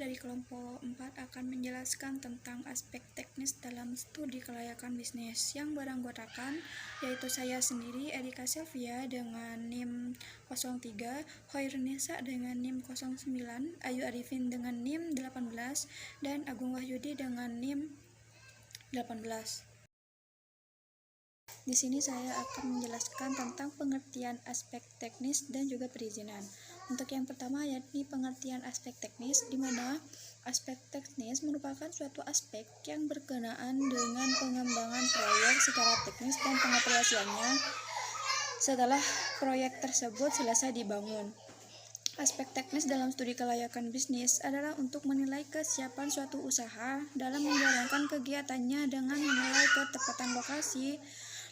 dari kelompok 4 akan menjelaskan tentang aspek teknis dalam studi kelayakan bisnis yang beranggotakan, yaitu saya sendiri, Erika Sylvia dengan NIM 03, Hoirunisa dengan NIM 09, Ayu Arifin dengan NIM 18, dan Agung Wahyudi dengan NIM 18. Di sini saya akan menjelaskan tentang pengertian aspek teknis dan juga perizinan. Untuk yang pertama yakni pengertian aspek teknis, di mana aspek teknis merupakan suatu aspek yang berkenaan dengan pengembangan proyek secara teknis dan pengoperasiannya setelah proyek tersebut selesai dibangun. Aspek teknis dalam studi kelayakan bisnis adalah untuk menilai kesiapan suatu usaha dalam menjalankan kegiatannya dengan menilai ketepatan lokasi,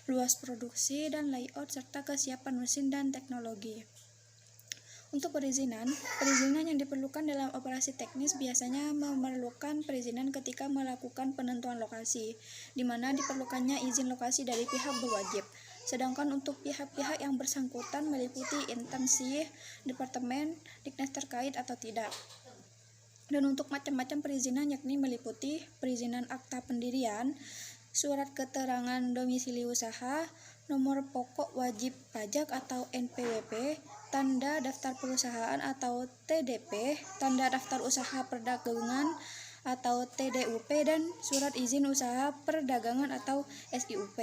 luas produksi, dan layout, serta kesiapan mesin dan teknologi. Untuk perizinan yang diperlukan dalam operasi teknis biasanya memerlukan perizinan ketika melakukan penentuan lokasi, di mana diperlukannya izin lokasi dari pihak berwajib. Sedangkan untuk pihak-pihak yang bersangkutan meliputi instansi, departemen, dinas terkait atau tidak. Dan untuk macam-macam perizinan yakni meliputi perizinan akta pendirian, surat keterangan domisili usaha, nomor pokok wajib pajak atau NPWP, tanda daftar perusahaan atau TDP, tanda daftar usaha perdagangan atau TDUP, dan surat izin usaha perdagangan atau SIUP.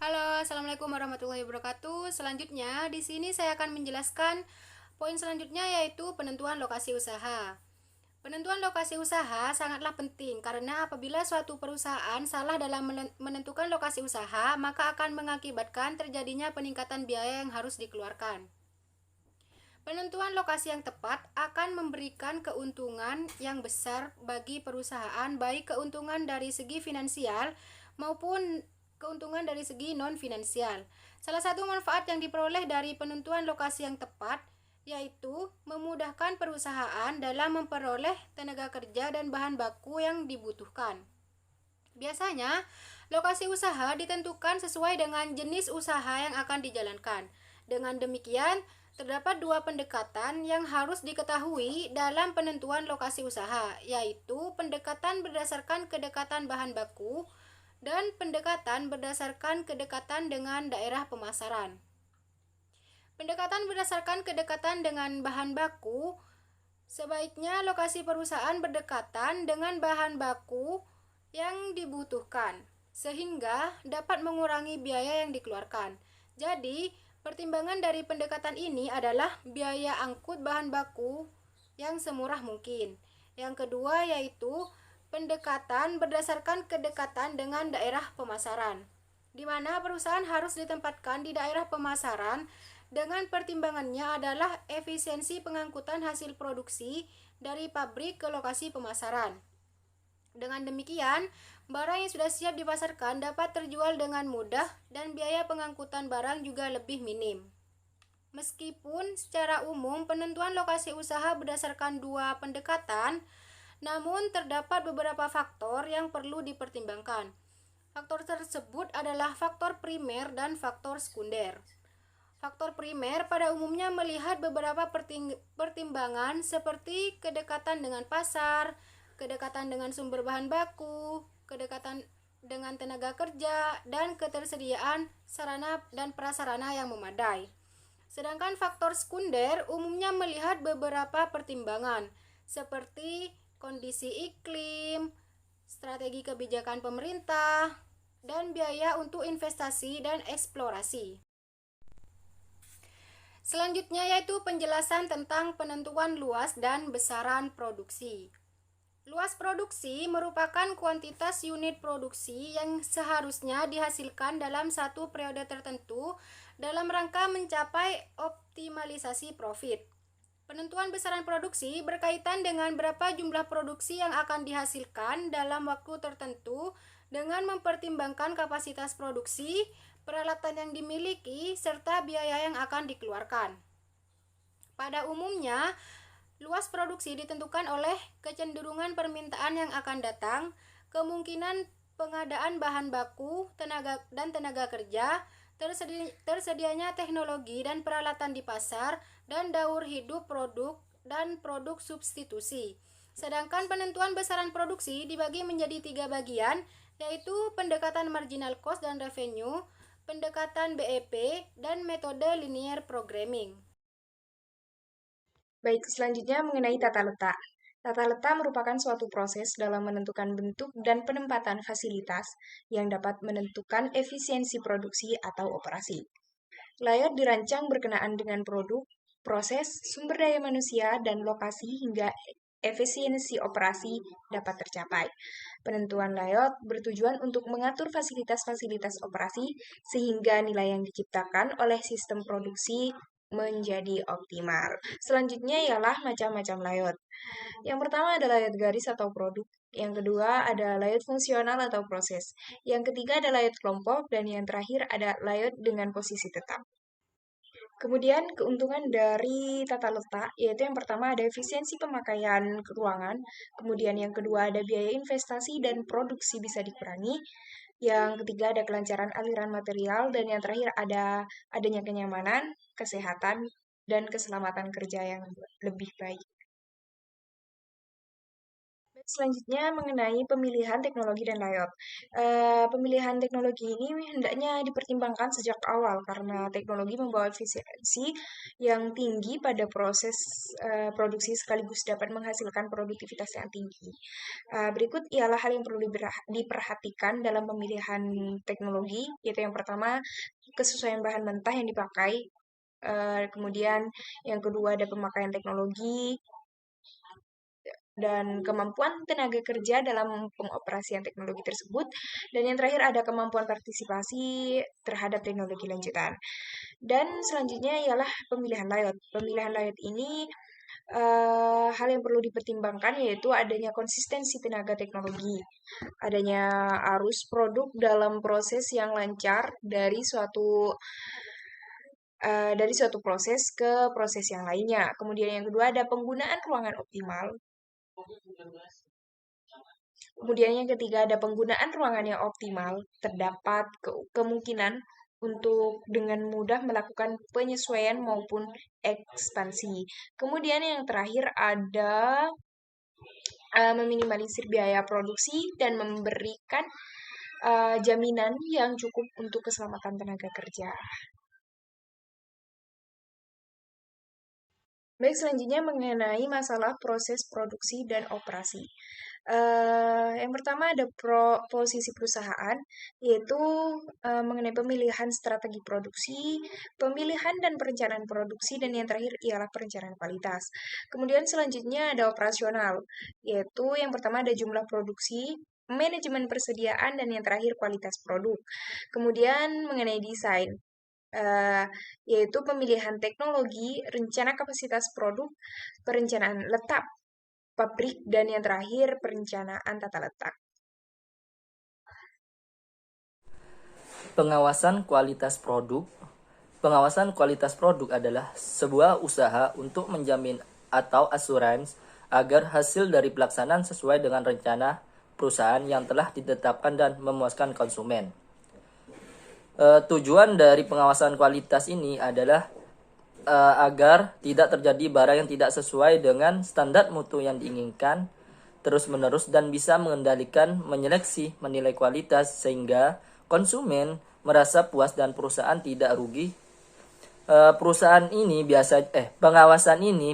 Halo, assalamualaikum warahmatullahi wabarakatuh. Selanjutnya, di sini saya akan menjelaskan poin selanjutnya, yaitu penentuan lokasi usaha. Penentuan lokasi usaha sangatlah penting karena apabila suatu perusahaan salah dalam menentukan lokasi usaha, maka akan mengakibatkan terjadinya peningkatan biaya yang harus dikeluarkan. Penentuan lokasi yang tepat akan memberikan keuntungan yang besar bagi perusahaan, baik keuntungan dari segi finansial maupun keuntungan dari segi non-finansial. Salah satu manfaat yang diperoleh dari penentuan lokasi yang tepat yaitu memudahkan perusahaan dalam memperoleh tenaga kerja dan bahan baku yang dibutuhkan. Biasanya, lokasi usaha ditentukan sesuai dengan jenis usaha yang akan dijalankan. Dengan demikian, terdapat dua pendekatan yang harus diketahui dalam penentuan lokasi usaha, yaitu pendekatan berdasarkan kedekatan bahan baku dan pendekatan berdasarkan kedekatan dengan daerah pemasaran. Pendekatan berdasarkan kedekatan dengan bahan baku, sebaiknya lokasi perusahaan berdekatan dengan bahan baku yang dibutuhkan, sehingga dapat mengurangi biaya yang dikeluarkan. Jadi, pertimbangan dari pendekatan ini adalah biaya angkut bahan baku yang semurah mungkin. Yang kedua yaitu pendekatan berdasarkan kedekatan dengan daerah pemasaran, di mana perusahaan harus ditempatkan di daerah pemasaran dengan pertimbangannya adalah efisiensi pengangkutan hasil produksi dari pabrik ke lokasi pemasaran. Dengan demikian, barang yang sudah siap dipasarkan dapat terjual dengan mudah dan biaya pengangkutan barang juga lebih minim. Meskipun secara umum penentuan lokasi usaha berdasarkan dua pendekatan, namun terdapat beberapa faktor yang perlu dipertimbangkan. Faktor tersebut adalah faktor primer dan faktor sekunder. Faktor primer pada umumnya melihat beberapa pertimbangan seperti kedekatan dengan pasar, kedekatan dengan sumber bahan baku, kedekatan dengan tenaga kerja, dan ketersediaan sarana dan prasarana yang memadai. Sedangkan faktor sekunder umumnya melihat beberapa pertimbangan seperti kondisi iklim, strategi kebijakan pemerintah, dan biaya untuk investasi dan eksplorasi. Selanjutnya yaitu penjelasan tentang penentuan luas dan besaran produksi. Luas produksi merupakan kuantitas unit produksi yang seharusnya dihasilkan dalam satu periode tertentu dalam rangka mencapai optimalisasi profit. Penentuan besaran produksi berkaitan dengan berapa jumlah produksi yang akan dihasilkan dalam waktu tertentu dengan mempertimbangkan kapasitas produksi, peralatan yang dimiliki, serta biaya yang akan dikeluarkan. Pada umumnya, luas produksi ditentukan oleh kecenderungan permintaan yang akan datang, kemungkinan pengadaan bahan baku, tenaga kerja, tersedianya teknologi dan peralatan di pasar, dan daur hidup produk dan produk substitusi. Sedangkan penentuan besaran produksi dibagi menjadi 3 bagian, yaitu pendekatan marginal cost dan revenue, pendekatan BEP, dan metode linear programming. Baik, selanjutnya mengenai tata letak. Tata letak merupakan suatu proses dalam menentukan bentuk dan penempatan fasilitas yang dapat menentukan efisiensi produksi atau operasi. Layout dirancang berkenaan dengan produk, proses, sumber daya manusia, dan lokasi hingga efisiensi operasi dapat tercapai. Penentuan layout bertujuan untuk mengatur fasilitas-fasilitas operasi sehingga nilai yang diciptakan oleh sistem produksi menjadi optimal. Selanjutnya ialah macam-macam layout. Yang pertama ada layout garis atau produk. Yang kedua ada layout fungsional atau proses. Yang ketiga ada layout kelompok. Dan yang terakhir ada layout dengan posisi tetap. Kemudian keuntungan dari tata letak, yaitu yang pertama ada efisiensi pemakaian ruangan, kemudian yang kedua ada biaya investasi dan produksi bisa dikurangi, yang ketiga ada kelancaran aliran material, dan yang terakhir ada adanya kenyamanan, kesehatan, dan keselamatan kerja yang lebih baik. Selanjutnya mengenai pemilihan teknologi dan layout. Pemilihan teknologi ini hendaknya dipertimbangkan sejak awal karena teknologi membawa efisiensi yang tinggi pada proses produksi sekaligus dapat menghasilkan produktivitas yang tinggi. Berikut ialah hal yang perlu diperhatikan dalam pemilihan teknologi, yaitu yang pertama kesesuaian bahan mentah yang dipakai, kemudian yang kedua ada pemakaian teknologi, dan kemampuan tenaga kerja dalam pengoperasian teknologi tersebut. Dan yang terakhir ada kemampuan partisipasi terhadap teknologi lanjutan. Dan selanjutnya ialah pemilihan layout. Pemilihan layout ini hal yang perlu dipertimbangkan yaitu adanya konsistensi tenaga teknologi, adanya arus produk dalam proses yang lancar dari suatu proses ke proses yang lainnya. Kemudian yang kedua ada penggunaan ruangan optimal. Kemudian yang ketiga ada penggunaan ruangan yang optimal. Terdapat kemungkinan untuk dengan mudah melakukan penyesuaian maupun ekspansi. Kemudian yang terakhir ada meminimalisir biaya produksi dan memberikan jaminan yang cukup untuk keselamatan tenaga kerja. Baik, selanjutnya mengenai masalah proses produksi dan operasi. Yang pertama ada posisi perusahaan, yaitu mengenai pemilihan strategi produksi, pemilihan dan perencanaan produksi, dan yang terakhir ialah perencanaan kualitas. Kemudian selanjutnya ada operasional, yaitu yang pertama ada jumlah produksi, manajemen persediaan, dan yang terakhir kualitas produk. Kemudian mengenai desain, yaitu pemilihan teknologi, rencana kapasitas produk, perencanaan letak pabrik, dan yang terakhir perencanaan tata letak. Pengawasan kualitas produk. Pengawasan kualitas produk adalah sebuah usaha untuk menjamin atau asuransi agar hasil dari pelaksanaan sesuai dengan rencana perusahaan yang telah ditetapkan dan memuaskan konsumen. Tujuan dari pengawasan kualitas ini adalah agar tidak terjadi barang yang tidak sesuai dengan standar mutu yang diinginkan terus-menerus dan bisa mengendalikan, menyeleksi, menilai kualitas sehingga konsumen merasa puas dan perusahaan tidak rugi. Pengawasan ini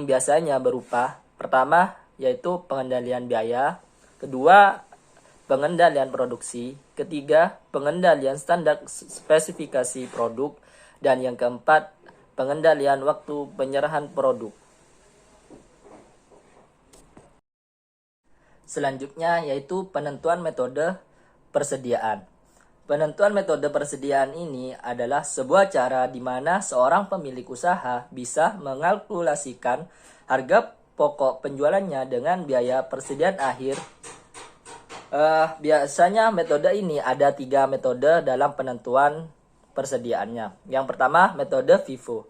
biasanya berupa pertama yaitu pengendalian biaya, kedua pengendalian produksi, ketiga pengendalian standar spesifikasi produk, dan yang keempat pengendalian waktu penyerahan produk. Selanjutnya yaitu penentuan metode persediaan. Penentuan metode persediaan ini adalah sebuah cara di mana seorang pemilik usaha bisa mengalkulasikan harga pokok penjualannya dengan biaya persediaan akhir. Biasanya metode ini ada 3 metode dalam penentuan persediaannya. Yang pertama metode FIFO.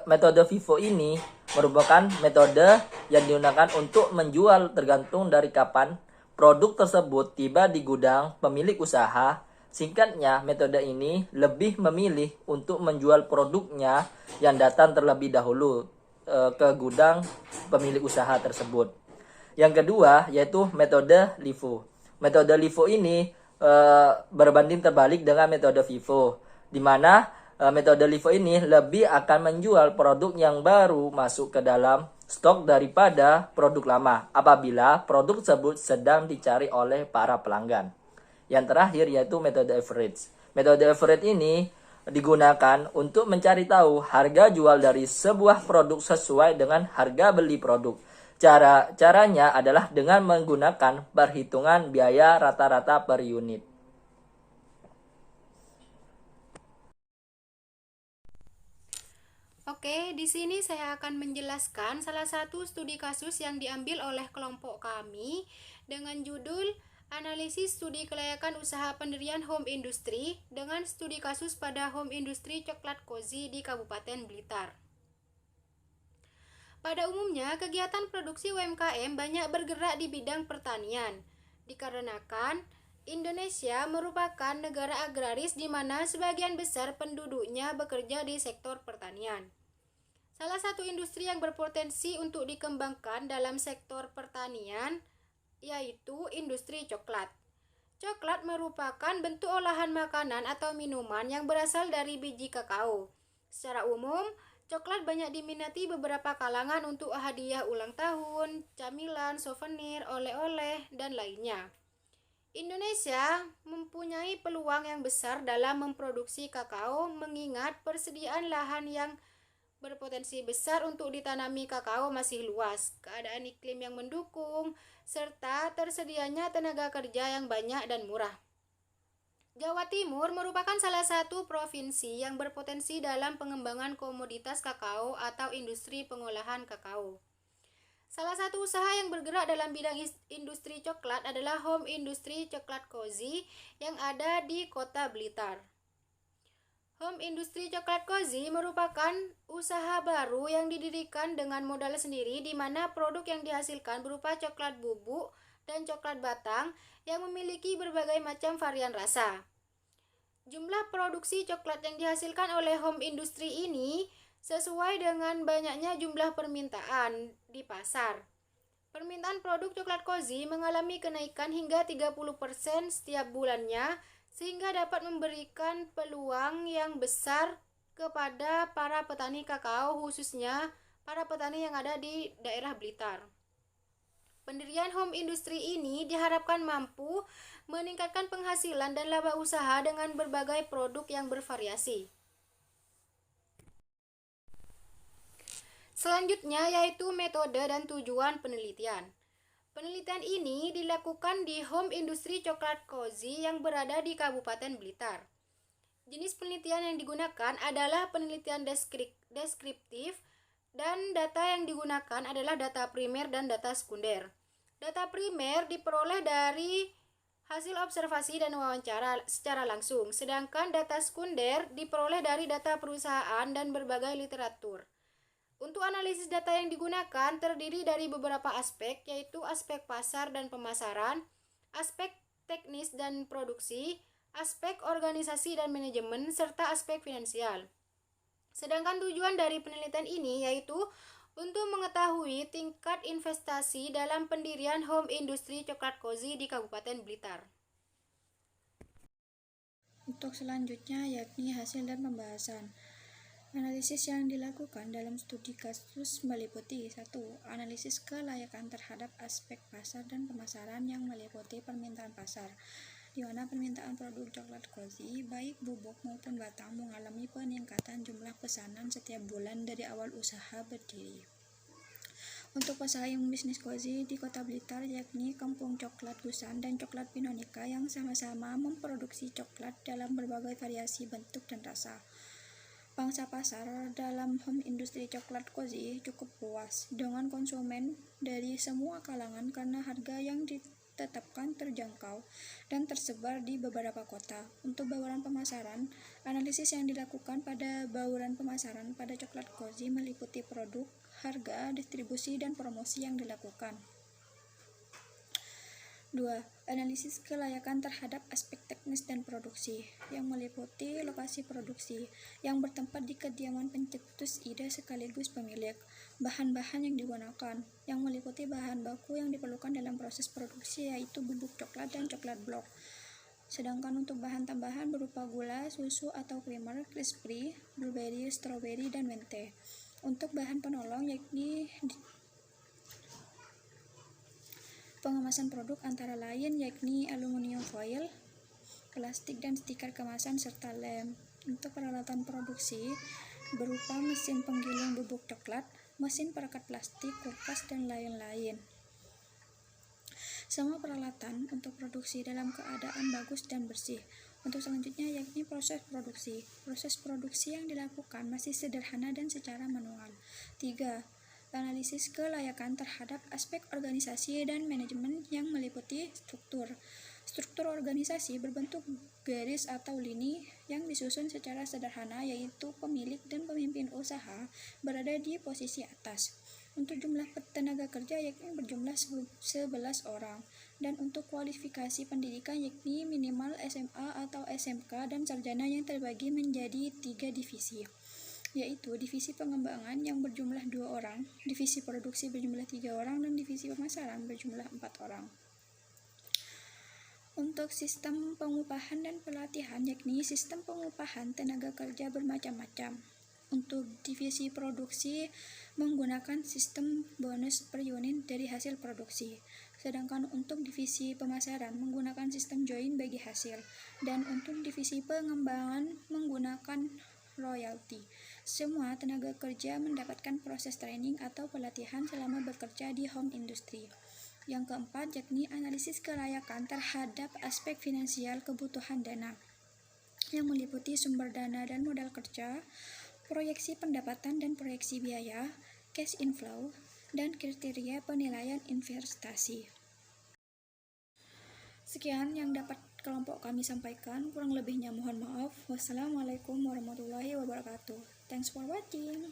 Metode FIFO ini merupakan metode yang digunakan untuk menjual tergantung dari kapan produk tersebut tiba di gudang pemilik usaha. Singkatnya, metode ini lebih memilih untuk menjual produknya yang datang terlebih dahulu ke gudang pemilik usaha tersebut. Yang kedua yaitu metode LIFO. Metode LIFO ini berbanding terbalik dengan metode FIFO, di mana metode LIFO ini lebih akan menjual produk yang baru masuk ke dalam stok daripada produk lama apabila produk tersebut sedang dicari oleh para pelanggan. Yang terakhir yaitu metode average. Metode average ini digunakan untuk mencari tahu harga jual dari sebuah produk sesuai dengan harga beli produk. Caranya adalah dengan menggunakan perhitungan biaya rata-rata per unit. Oke, di sini saya akan menjelaskan salah satu studi kasus yang diambil oleh kelompok kami dengan judul Analisis Studi Kelayakan Usaha Pendirian Home Industry dengan studi kasus pada home industri coklat cozy di Kabupaten Blitar. Pada umumnya, kegiatan produksi UMKM banyak bergerak di bidang pertanian, dikarenakan Indonesia merupakan negara agraris di mana sebagian besar penduduknya bekerja di sektor pertanian. Salah satu industri yang berpotensi untuk dikembangkan dalam sektor pertanian yaitu industri coklat. Coklat merupakan bentuk olahan makanan atau minuman yang berasal dari biji kakao. Secara umum, coklat banyak diminati beberapa kalangan untuk hadiah ulang tahun, camilan, souvenir, oleh-oleh, dan lainnya. Indonesia mempunyai peluang yang besar dalam memproduksi kakao mengingat persediaan lahan yang berpotensi besar untuk ditanami kakao masih luas, keadaan iklim yang mendukung, serta tersedianya tenaga kerja yang banyak dan murah. Jawa Timur merupakan salah satu provinsi yang berpotensi dalam pengembangan komoditas kakao atau industri pengolahan kakao. Salah satu usaha yang bergerak dalam bidang industri coklat adalah Home Industry Coklat Cozy yang ada di Kota Blitar. Home Industry Coklat Cozy merupakan usaha baru yang didirikan dengan modal sendiri di mana produk yang dihasilkan berupa coklat bubuk dan coklat batang yang memiliki berbagai macam varian rasa. Jumlah produksi coklat yang dihasilkan oleh home industry ini sesuai dengan banyaknya jumlah permintaan di pasar. Permintaan produk coklat cozy mengalami kenaikan hingga 30% setiap bulannya, sehingga dapat memberikan peluang yang besar kepada para petani kakao, khususnya para petani yang ada di daerah Blitar. Pendirian home industry ini diharapkan mampu meningkatkan penghasilan dan laba usaha dengan berbagai produk yang bervariasi. Selanjutnya yaitu metode dan tujuan penelitian. Penelitian ini dilakukan di Home Industry Coklat Cozy yang berada di Kabupaten Blitar. Jenis penelitian yang digunakan adalah penelitian deskriptif dan data yang digunakan adalah data primer dan data sekunder. Data primer diperoleh dari hasil observasi dan wawancara secara langsung, sedangkan data sekunder diperoleh dari data perusahaan dan berbagai literatur. Untuk analisis data yang digunakan terdiri dari beberapa aspek, yaitu aspek pasar dan pemasaran, aspek teknis dan produksi, aspek organisasi dan manajemen, serta aspek finansial. Sedangkan tujuan dari penelitian ini yaitu untuk mengetahui tingkat investasi dalam pendirian home industry coklat cozy di Kabupaten Blitar. Untuk selanjutnya yakni hasil dan pembahasan. Analisis yang dilakukan dalam studi kasus meliputi 1. Analisis kelayakan terhadap aspek pasar dan pemasaran yang meliputi permintaan pasar, di mana permintaan produk coklat cozy baik bubuk maupun batang mengalami peningkatan jumlah pesanan setiap bulan dari awal usaha berdiri. Untuk pesaing bisnis cozy di Kota Blitar yakni Kampung Coklat Gusan dan Coklat Pinonika yang sama-sama memproduksi coklat dalam berbagai variasi bentuk dan rasa. Pangsa pasar dalam home industry coklat cozy cukup luas dengan konsumen dari semua kalangan karena harga yang ditetapkan terjangkau dan tersebar di beberapa kota. Untuk bauran pemasaran, analisis yang dilakukan pada bauran pemasaran pada coklat cozy meliputi produk, harga, distribusi, dan promosi yang dilakukan. 2. Analisis kelayakan terhadap aspek teknis dan produksi, yang meliputi lokasi produksi, yang bertempat di kediaman pencetus ide sekaligus pemilik, bahan-bahan yang digunakan, yang meliputi bahan baku yang diperlukan dalam proses produksi yaitu bubuk coklat dan coklat blok. Sedangkan untuk bahan tambahan berupa gula, susu atau creamer, crispy, blueberry, strawberry, dan mente. Untuk bahan penolong yakni pengemasan produk antara lain yakni aluminium foil, plastik dan stiker kemasan serta lem. Untuk peralatan produksi berupa mesin penggiling bubuk coklat, mesin perekat plastik, kulkas, dan lain-lain. Semua peralatan untuk produksi dalam keadaan bagus dan bersih. Untuk selanjutnya yakni proses produksi. Proses produksi yang dilakukan masih sederhana dan secara manual. 3. Analisis kelayakan terhadap aspek organisasi dan manajemen yang meliputi struktur. Struktur organisasi berbentuk garis atau lini yang disusun secara sederhana yaitu pemilik dan pemimpin usaha berada di posisi atas. Untuk jumlah tenaga kerja yakni berjumlah 11 orang. Dan untuk kualifikasi pendidikan yakni minimal SMA atau SMK dan sarjana yang terbagi menjadi 3 divisi, yaitu divisi pengembangan yang berjumlah 2 orang, divisi produksi berjumlah 3 orang, dan divisi pemasaran berjumlah 4 orang. Untuk sistem pengupahan dan pelatihan yakni sistem pengupahan tenaga kerja bermacam-macam. Untuk divisi produksi menggunakan sistem bonus per unit dari hasil produksi. Sedangkan untuk divisi pemasaran menggunakan sistem join bagi hasil. Dan untuk divisi pengembangan menggunakan royalti. Semua tenaga kerja mendapatkan proses training atau pelatihan selama bekerja di home industry. Yang keempat yakni analisis kelayakan terhadap aspek finansial kebutuhan dana, yang meliputi sumber dana dan modal kerja, proyeksi pendapatan dan proyeksi biaya, cash inflow, dan kriteria penilaian investasi. Sekian yang dapat kelompok kami sampaikan, kurang lebihnya mohon maaf. Wassalamualaikum warahmatullahi wabarakatuh. Thanks for watching.